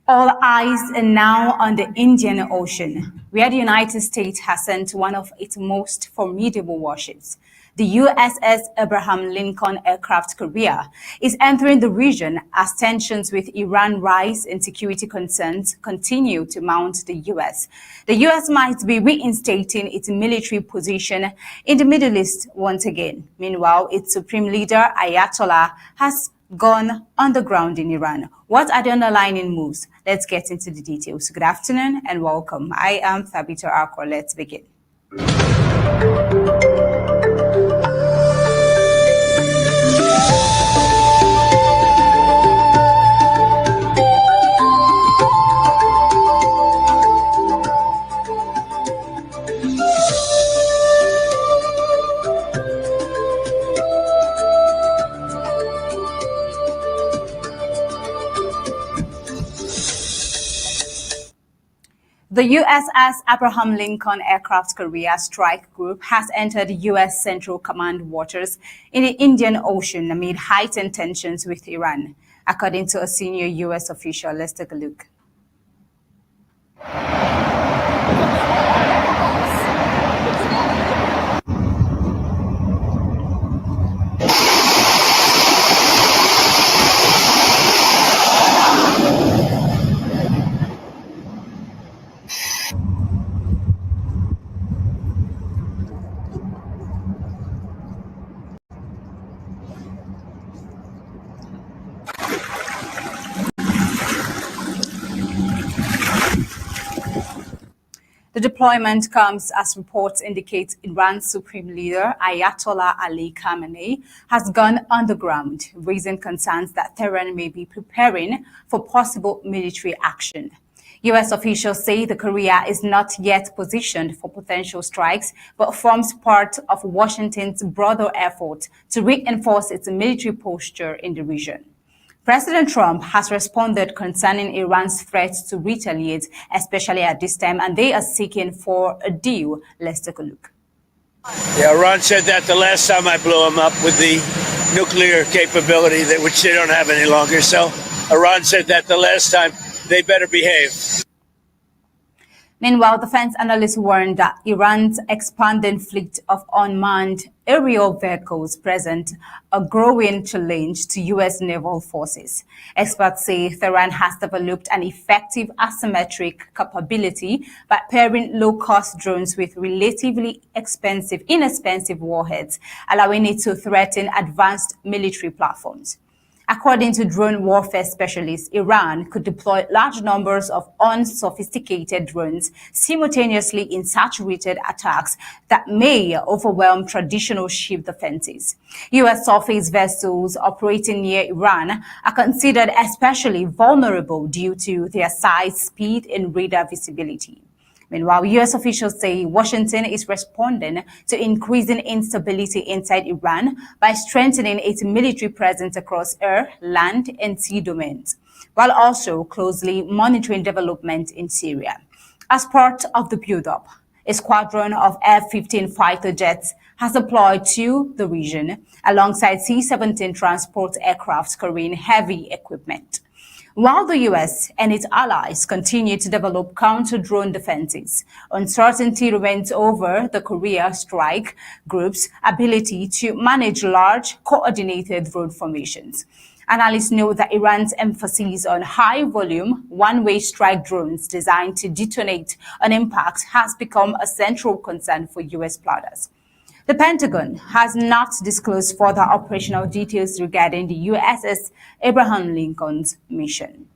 All eyes are now on the Indian Ocean, where the United States has sent one of its most formidable warships. The USS Abraham Lincoln aircraft carrier is entering the region as tensions with Iran rise and security concerns continue to mount the U.S. The U.S. might be reinstating its military position in the Middle East once again. Meanwhile, its supreme leader, Ayatollah, has gone underground in Iran. What are the underlying moves? Let's get into the details. Good afternoon and welcome. I am Thabita Akwa. Let's begin. The USS Abraham Lincoln aircraft carrier strike group has entered U.S. Central Command waters in the Indian Ocean amid heightened tensions with Iran, according to a senior U.S. official. Let's take a look. The deployment comes as reports indicate Iran's supreme leader, Ayatollah Ali Khamenei, has gone underground, raising concerns that Tehran may be preparing for possible military action. U.S. officials say the carrier is not yet positioned for potential strikes, but forms part of Washington's broader effort to reinforce its military posture in the region. President Trump has responded concerning Iran's threat to retaliate, especially at this time, and they are seeking for a deal. Let's take a look. Yeah, Iran said that the last time I blew them up with the nuclear capability, which they don't have any longer. So Iran said that the last time. They better behave. Meanwhile, defense analysts warned that Iran's expanding fleet of unmanned aerial vehicles present a growing challenge to U.S. naval forces. Experts say Tehran has developed an effective asymmetric capability by pairing low-cost drones with relatively inexpensive warheads, allowing it to threaten advanced military platforms. According to drone warfare specialists, Iran could deploy large numbers of unsophisticated drones simultaneously in saturated attacks that may overwhelm traditional ship defenses. U.S. surface vessels operating near Iran are considered especially vulnerable due to their size, speed, and radar visibility. Meanwhile, U.S. officials say Washington is responding to increasing instability inside Iran by strengthening its military presence across air, land, and sea domains, while also closely monitoring development in Syria. As part of the build-up, a squadron of F-15 fighter jets has deployed to the region alongside C-17 transport aircraft carrying heavy equipment. While the U.S. and its allies continue to develop counter-drone defenses, uncertainty remains over the carrier strike group's ability to manage large, coordinated drone formations. Analysts note that Iran's emphasis on high-volume, one-way strike drones designed to detonate on impact has become a central concern for U.S. planners. The Pentagon has not disclosed further operational details regarding the USS Abraham Lincoln's mission.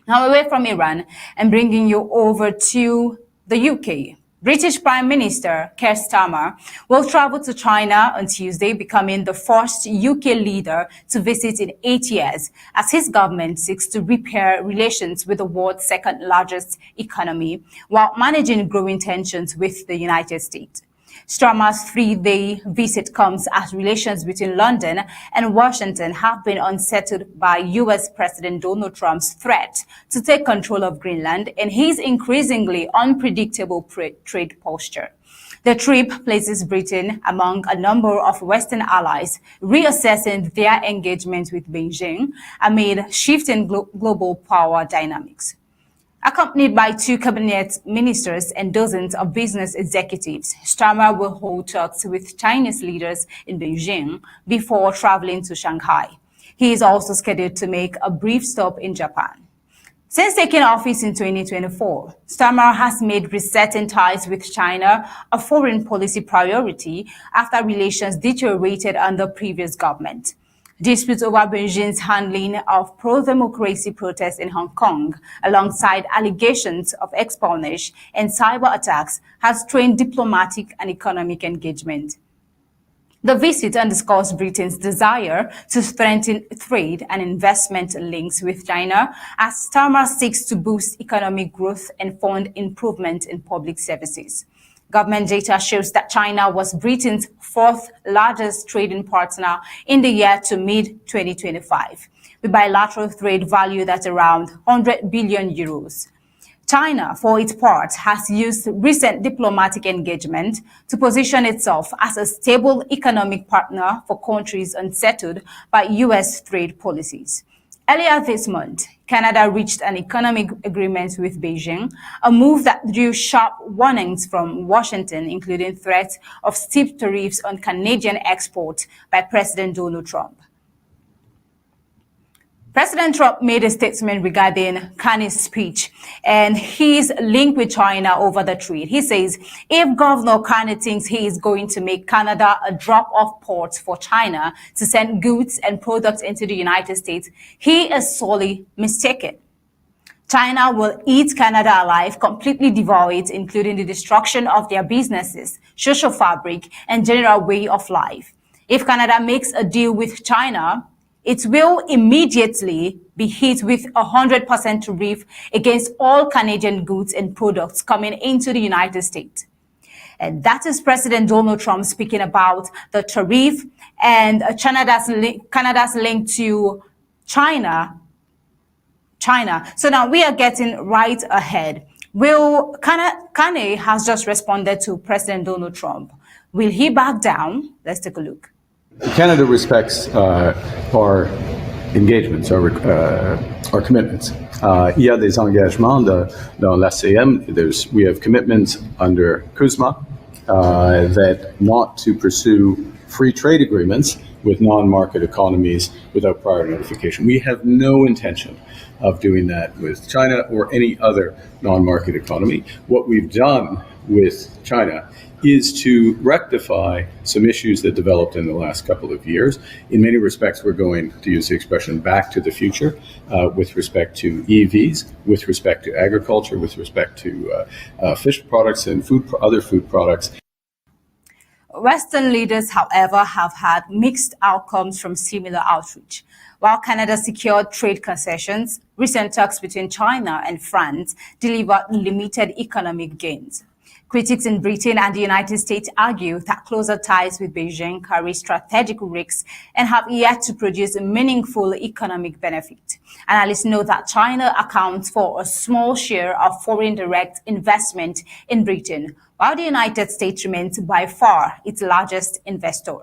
Now, away from Iran and bringing you over to the UK. British Prime Minister Keir Starmer will travel to China on Tuesday, becoming the first UK leader to visit in 8 years, as his government seeks to repair relations with the world's second largest economy, while managing growing tensions with the United States. Starmer's 3-day visit comes as relations between London and Washington have been unsettled by U.S. President Donald Trump's threat to take control of Greenland and his increasingly unpredictable trade posture. The trip places Britain among a number of Western allies, reassessing their engagement with Beijing amid shifting global power dynamics. Accompanied by 2 cabinet ministers and dozens of business executives, Starmer will hold talks with Chinese leaders in Beijing before traveling to Shanghai. He is also scheduled to make a brief stop in Japan. Since taking office in 2024, Starmer has made resetting ties with China a foreign policy priority after relations deteriorated under previous government. Disputes over Beijing's handling of pro-democracy protests in Hong Kong, alongside allegations of espionage and cyber attacks, has strained diplomatic and economic engagement. The visit underscores Britain's desire to strengthen trade and investment links with China as Starmer seeks to boost economic growth and fund improvement in public services. Government data shows that China was Britain's 4th largest trading partner in the year to mid-2025, with bilateral trade valued at around 100 billion euros. China, for its part, has used recent diplomatic engagement to position itself as a stable economic partner for countries unsettled by U.S. trade policies. Earlier this month, Canada reached an economic agreement with Beijing, a move that drew sharp warnings from Washington, including threats of steep tariffs on Canadian exports by President Donald Trump. President Trump made a statement regarding Carney's speech and his link with China over the trade. He says, if Governor Carney thinks he is going to make Canada a drop-off port for China to send goods and products into the United States, he is sorely mistaken. China will eat Canada alive, completely devour it, including the destruction of their businesses, social fabric, and general way of life. If Canada makes a deal with China, it will immediately be hit with 100% tariff against all Canadian goods and products coming into the United States. And that is President Donald Trump speaking about the tariff and Canada's link to China. So now we are getting right ahead. Carney has just responded to President Donald Trump. Will he back down? Let's take a look. Canada respects our engagements, our commitments. Il y a des engagements dans l'ACM. We have commitments under CUSMA that not to pursue free trade agreements with non-market economies without prior notification. We have no intention of doing that with China or any other non-market economy. What we've done with China is to rectify some issues that developed in the last couple of years. In many respects, we're going to use the expression back to the future with respect to EVs, with respect to agriculture, with respect to fish products and other food products. Western leaders, however, have had mixed outcomes from similar outreach. While Canada secured trade concessions, recent talks between China and France delivered limited economic gains. Critics in Britain and the United States argue that closer ties with Beijing carry strategic risks and have yet to produce a meaningful economic benefit. Analysts know that China accounts for a small share of foreign direct investment in Britain, while the United States remains by far its largest investor.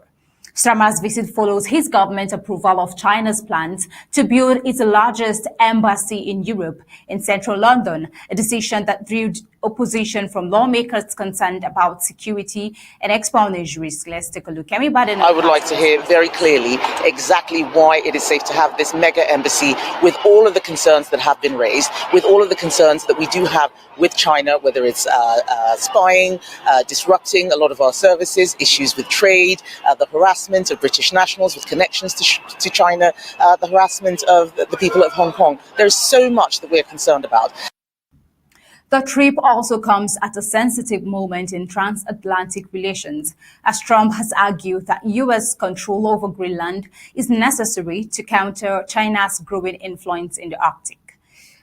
Starmer's visit follows his government approval of China's plans to build its largest embassy in Europe in central London, a decision that drew opposition from lawmakers concerned about security and espionage risk. Let's take a look. I would like to hear very clearly exactly why it is safe to have this mega embassy with all of the concerns that have been raised, with all of the concerns that we do have with China, whether it's spying, disrupting a lot of our services, issues with trade, the harassment of British nationals with connections to China, the harassment of the people of Hong Kong. There's so much that we're concerned about. The trip also comes at a sensitive moment in transatlantic relations, as Trump has argued that U.S. control over Greenland is necessary to counter China's growing influence in the Arctic.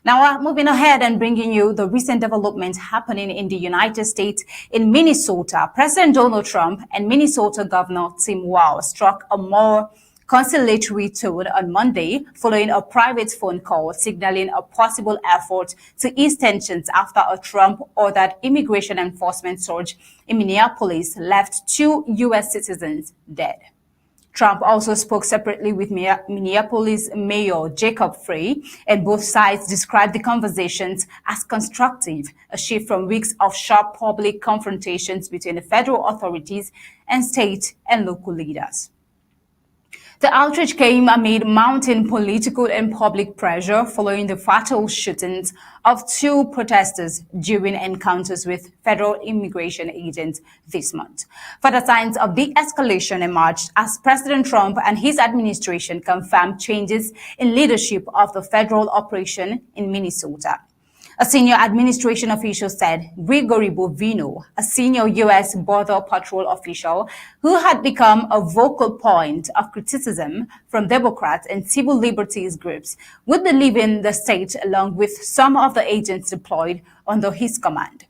Now, moving ahead and bringing you the recent development happening in the United States. In Minnesota, President Donald Trump and Minnesota Governor Tim Walz struck a more conciliatory tone on Monday following a private phone call signaling a possible effort to ease tensions after a Trump-ordered immigration enforcement surge in Minneapolis left 2 U.S. citizens dead. Trump also spoke separately with Minneapolis Mayor Jacob Frey, and both sides described the conversations as constructive, a shift from weeks of sharp public confrontations between the federal authorities and state and local leaders. The outrage came amid mounting political and public pressure following the fatal shootings of two protesters during encounters with federal immigration agents this month. Further signs of de-escalation emerged as President Trump and his administration confirmed changes in leadership of the federal operation in Minnesota. A senior administration official said Gregory Bovino, a senior U.S. Border Patrol official who had become a vocal point of criticism from Democrats and civil liberties groups, would be leaving the state along with some of the agents deployed under his command.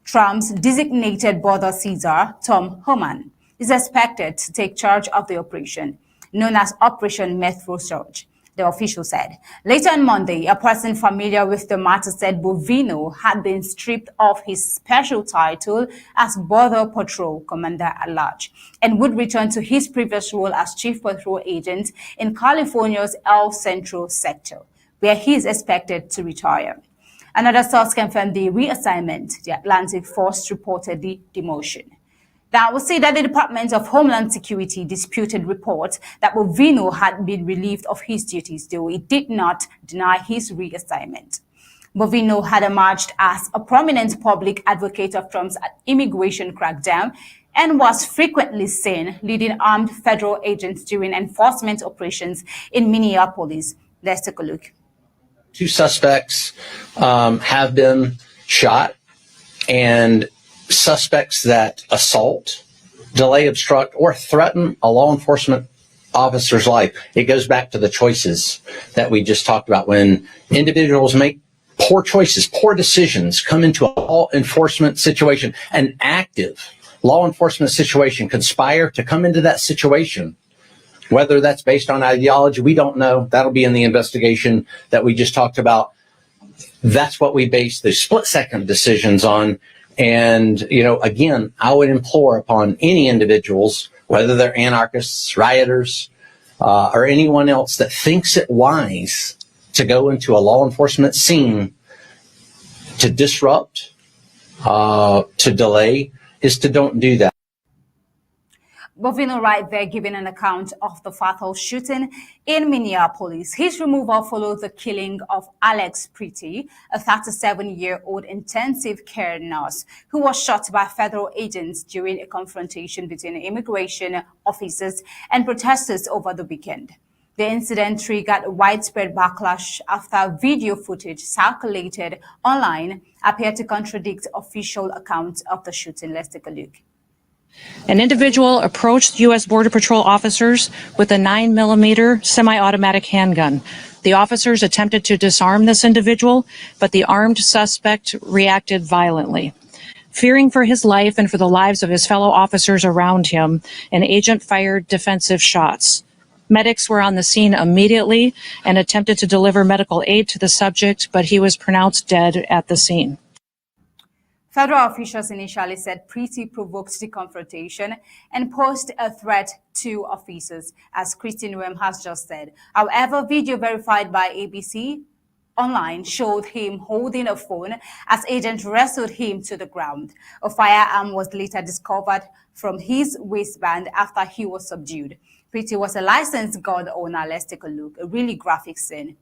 Trump's designated border Caesar, Tom Homan, is expected to take charge of the operation, known as Operation Metro Surge, the official said. Later on Monday, a person familiar with the matter said Bovino had been stripped of his special title as Border Patrol Commander-at-Large and would return to his previous role as Chief Patrol Agent in California's El Centro sector, where he is expected to retire. Another source confirmed the reassignment. The Atlantic Force reported the demotion. Now, I will say that the Department of Homeland Security disputed reports that Bovino had been relieved of his duties, though it did not deny his reassignment. Bovino had emerged as a prominent public advocate of Trump's immigration crackdown and was frequently seen leading armed federal agents during enforcement operations in Minneapolis. Let's take a look. Two suspects have been shot, and suspects that assault, delay, obstruct, or threaten a law enforcement officer's life. It goes back to the choices that we just talked about. When individuals make poor choices, poor decisions, come into a law enforcement situation, an active law enforcement situation, conspire to come into that situation, whether that's based on ideology, we don't know. That'll be in the investigation that we just talked about. That's what we base the split-second decisions on. And, again, I would implore upon any individuals, whether they're anarchists, rioters, or anyone else that thinks it wise to go into a law enforcement scene to disrupt, to delay, is to don't do that. Bovino right there giving an account of the fatal shooting in Minneapolis. His removal followed the killing of Alex Pretty, a 37-year-old intensive care nurse who was shot by federal agents during a confrontation between immigration officers and protesters over the weekend. The incident triggered widespread backlash after video footage circulated online appeared to contradict official accounts of the shooting. Let's take a look. An individual approached U.S. Border Patrol officers with a 9mm semi-automatic handgun. The officers attempted to disarm this individual, but the armed suspect reacted violently. Fearing for his life and for the lives of his fellow officers around him, an agent fired defensive shots. Medics were on the scene immediately and attempted to deliver medical aid to the subject, but he was pronounced dead at the scene. Federal officials initially said Pretty provoked the confrontation and posed a threat to officers, as Christine Wem has just said. However, video verified by ABC online showed him holding a phone as agents wrestled him to the ground. A firearm was later discovered from his waistband after he was subdued. Pretty was a licensed gun owner. Let's take a look. A really graphic scene.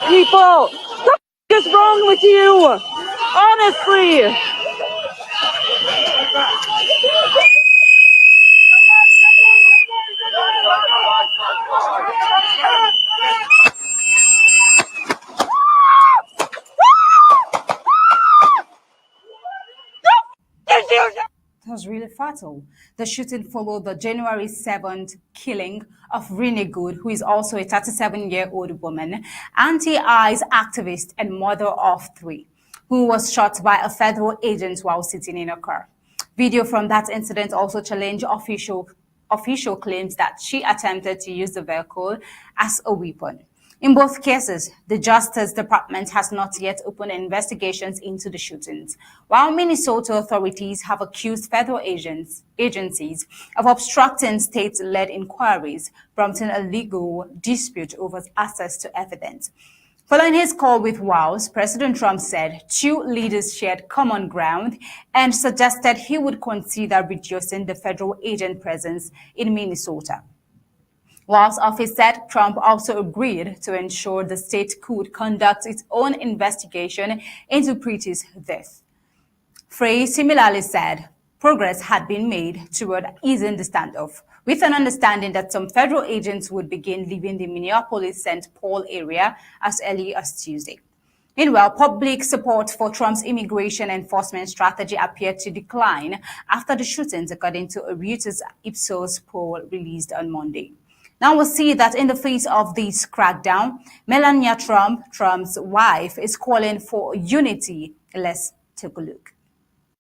People, what the is wrong with you? Honestly. It was really fatal. The shooting followed the January 7th killing of Renee Good, who is also a 37-year-old woman, anti-ICE activist and mother of three, who was shot by a federal agent while sitting in a car. Video from that incident also challenged officials official claims that she attempted to use the vehicle as a weapon. In both cases, the Justice Department has not yet opened investigations into the shootings, while Minnesota authorities have accused federal agencies of obstructing state-led inquiries, prompting a legal dispute over access to evidence. Following his call with Wiles, President Trump said two leaders shared common ground and suggested he would consider reducing the federal agent presence in Minnesota. Wiles' office said Trump also agreed to ensure the state could conduct its own investigation into Preeti's death. Frey similarly said progress had been made toward easing the standoff, with an understanding that some federal agents would begin leaving the Minneapolis-St. Paul area as early as Tuesday. Meanwhile, public support for Trump's immigration enforcement strategy appeared to decline after the shootings, according to a Reuters Ipsos poll released on Monday. Now we'll see that in the face of this crackdown, Melania Trump, Trump's wife, is calling for unity. Let's take a look.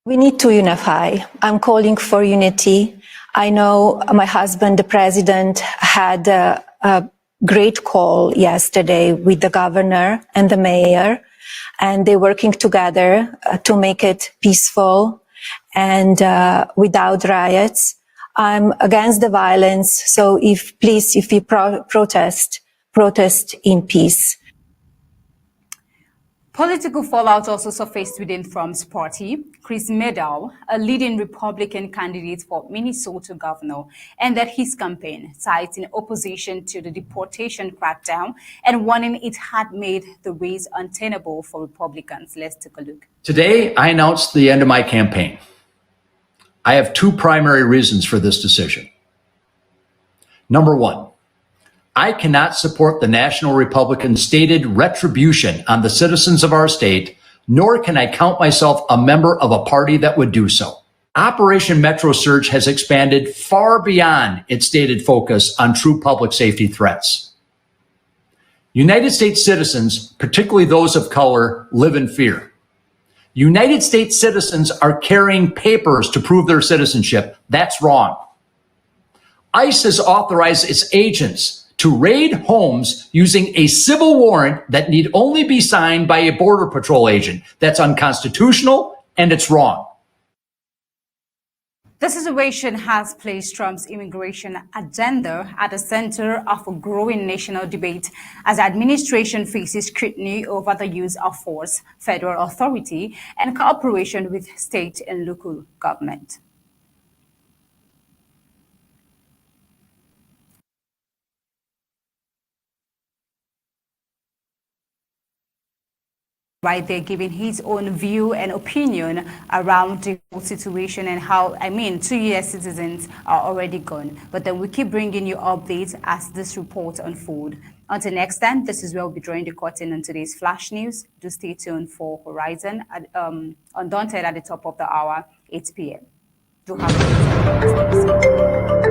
We need to unify. I'm calling for unity. I know my husband, the president, had a great call yesterday with the governor and the mayor, and they're working together to make it peaceful and without riots. I'm against the violence, so if you protest in peace. Political fallout also surfaced within Trump's party. Chris Mehdow, a leading Republican candidate for Minnesota governor, ended his campaign, citing opposition to the deportation crackdown and warning it had made the race untenable for Republicans. Let's take a look. Today, I announced the end of my campaign. I have two primary reasons for this decision. Number one, I cannot support the National Republican's stated retribution on the citizens of our state, nor can I count myself a member of a party that would do so. Operation Metro Surge has expanded far beyond its stated focus on true public safety threats. United States citizens, particularly those of color, live in fear. United States citizens are carrying papers to prove their citizenship. That's wrong. ICE has authorized its agents to raid homes using a civil warrant that need only be signed by a Border Patrol agent. That's unconstitutional and it's wrong. The situation has placed Trump's immigration agenda at the center of a growing national debate as the administration faces scrutiny over the use of force, federal authority, and cooperation with state and local government. Right there, giving his own view and opinion around the whole situation and how, 2 US citizens are already gone. But then we keep bringing you updates as this report unfolds. Until next time, this is where we'll be drawing the curtain on today's Flash News. Do stay tuned for Horizon, Undaunted at the top of the hour, 8 p.m. Do have a